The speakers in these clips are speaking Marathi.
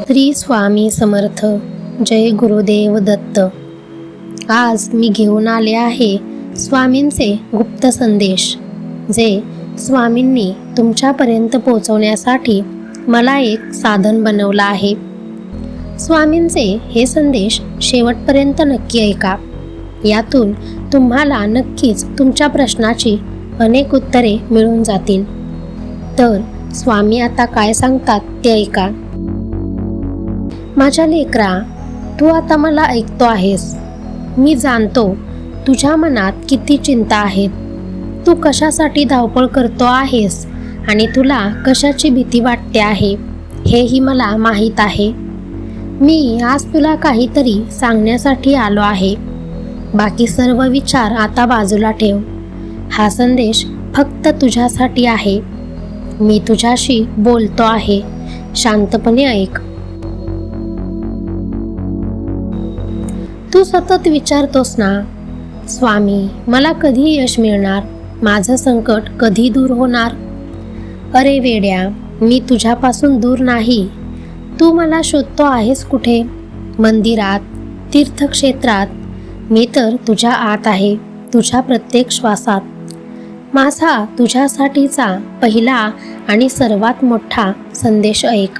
श्री स्वामी समर्थ. जय गुरुदेव दत्त. आज मी घेऊन आले आहे स्वामींचे गुप्त संदेश, जे स्वामींनी तुमच्यापर्यंत पोहोचवण्यासाठी मला एक साधन बनवलं आहे. स्वामींचे हे संदेश शेवटपर्यंत नक्की ऐका. यातून तुम्हाला नक्कीच तुमच्या प्रश्नाची अनेक उत्तरे मिळून जातील. तर स्वामी आता काय सांगतात ते ऐका. माझ्या लेकरा, तू आता मला ऐकतो आहेस. मी जाणतो तुझ्या मनात किती चिंता आहेत. तू कशासाठी धावपळ करतो आहेस आणि तुला कशाची भीती वाटते आहे हेही मला माहीत आहे. मी आज तुला काहीतरी सांगण्यासाठी आलो आहे. बाकी सर्व विचार आता बाजूला ठेव. हा संदेश फक्त तुझ्यासाठी आहे. मी तुझ्याशी बोलतो आहे. शांतपणे ऐक. तू सतत विचारतोस ना, स्वामी मला कधी यश मिळणार, माझं संकट कधी दूर होणार. अरे वेड्या, मी तुझ्यापासून दूर नाही. तू मला शोधतो आहेस कुठे? मंदिरात, तीर्थक्षेत्रात. मी तर तुझ्या आत आहे, तुझ्या प्रत्येक श्वासात. माझा तुझ्यासाठीचा पहिला आणि सर्वात मोठा संदेश ऐक.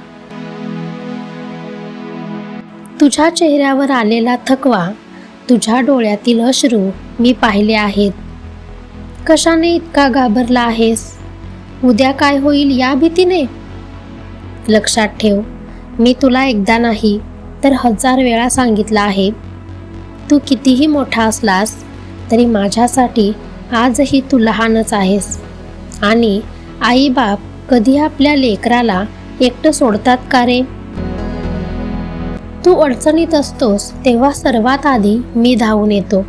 तुझ्या चेहऱ्यावर आलेला थकवा, तुझ्या डोळ्यातील अश्रू मी पाहिले आहेत. कशाने इतका घाबरला आहेस? उद्या काय होईल या भीतीने? लक्षात ठेव, मी तुला एकदा नाही तर 1000 वेळा सांगितलं आहे. तू कितीही मोठा असलास तरी माझ्यासाठी आजही तू लहानच आहेस. आणि आई बाप कधी आपल्या लेकराला एकटं सोडतात का रे? तू अडचणीत असतोस तेव्हा सर्वात आधी मी धावून येतो.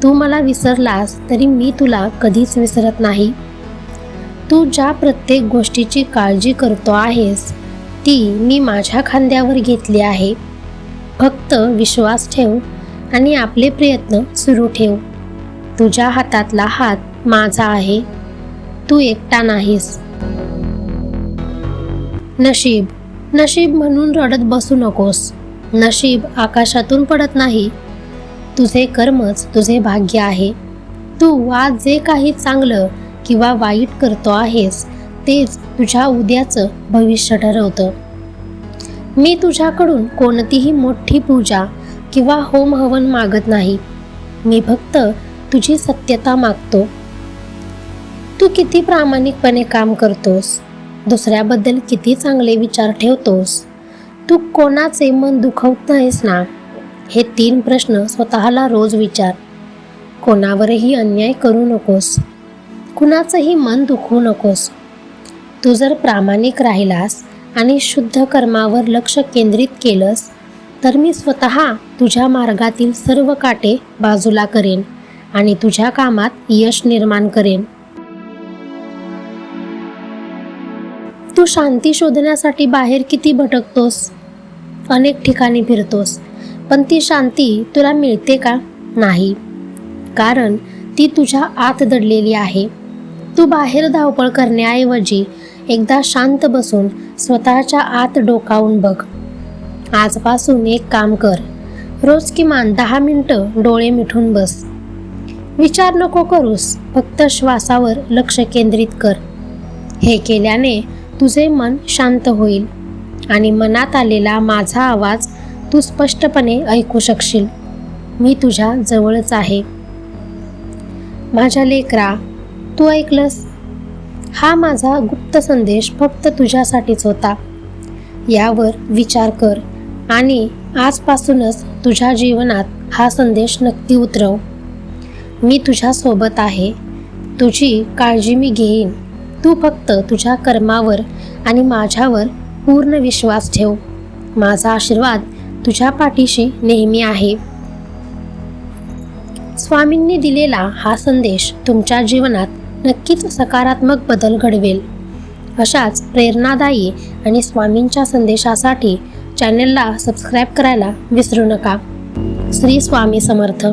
तू मला विसरलास तरी मी तुला कधीच विसरत नाही. तू ज्या प्रत्येक गोष्टीची काळजी करतो आहेस ती मी माझ्या खांद्यावर घेतली आहे. फक्त विश्वास ठेव आणि आपले प्रयत्न सुरू ठेव. तुझ्या हातातला हात माझा आहे. तू एकटा नाहीस. नशीब नशीब म्हणून रडत बसू नकोस. नशीब आकाशातून पडत नाही. तुझे कर्मच तुझे भाग्य आहे. तू आज जे काही चांगलं किंवा वाईट करतो आहेस तेच तुझ्या उद्याचं भविष्य ठरवतं. मी तुझ्याकडून कोणतीही मोठी पूजा किंवा होम हवन मागत नाही. मी फक्त तुझी सत्यता मागतो. तू किती प्रामाणिकपणे काम करतोस, दुसऱ्याबद्दल किती चांगले विचार ठेवतोस, तू कोणाचे मन दुखवत नाहीस ना? हे 3 प्रश्न स्वतःला रोज विचार. कोणावरही अन्याय करू नकोस, कुणाचंही मन दुखवू नकोस. तू जर प्रामाणिक राहिलास आणि शुद्ध कर्मावर लक्ष केंद्रित केलंस तर मी स्वतः तुझ्या मार्गातील सर्व काटे बाजूला करेन आणि तुझ्या कामात यश निर्माण करेन. तू शांती शोधण्यासाठी बाहेर किती भटकतोस, अनेक ठिकाणी फिरतोस, पण ती शांती तुला मिळते का? नाही, कारण ती तुझ्या आत दडलेली आहे. तू बाहेर धावपळ करण्याऐवजी एकदा शांत बसून स्वतःच्या आत डोकावून बघ. आजपासून एक काम कर. रोज किमान 10 मिनिटं डोळे मिटून बस. विचार नको करूस, फक्त श्वासावर लक्ष केंद्रित कर. हे केल्याने तुझे मन शांत होईल आणि मनात आलेला माझा आवाज तू स्पष्टपणे ऐकू शकशील. मी तुझ्या जवळच आहे. माझ्या लेकरा, तू ऐकलंस? हा माझा गुप्त संदेश फक्त तुझ्यासाठीच होता. यावर विचार कर आणि आजपासूनच तुझ्या जीवनात हा संदेश नक्की उतरव. मी तुझ्या सोबत आहे. तुझी काळजी मी घेईन. तू फक्त तुझ्या कर्मावर आणि माझ्यावर पूर्ण विश्वास ठेव. माझा आशीर्वाद तुझ्या पाठीशी नेहमी आहे. स्वामींनी दिलेला हा संदेश तुमच्या जीवनात नक्कीच सकारात्मक बदल घडवेल. अशाच प्रेरणादायी आणि स्वामींच्या संदेशासाठी चॅनलला सबस्क्राईब करायला विसरू नका. श्री स्वामी समर्थ.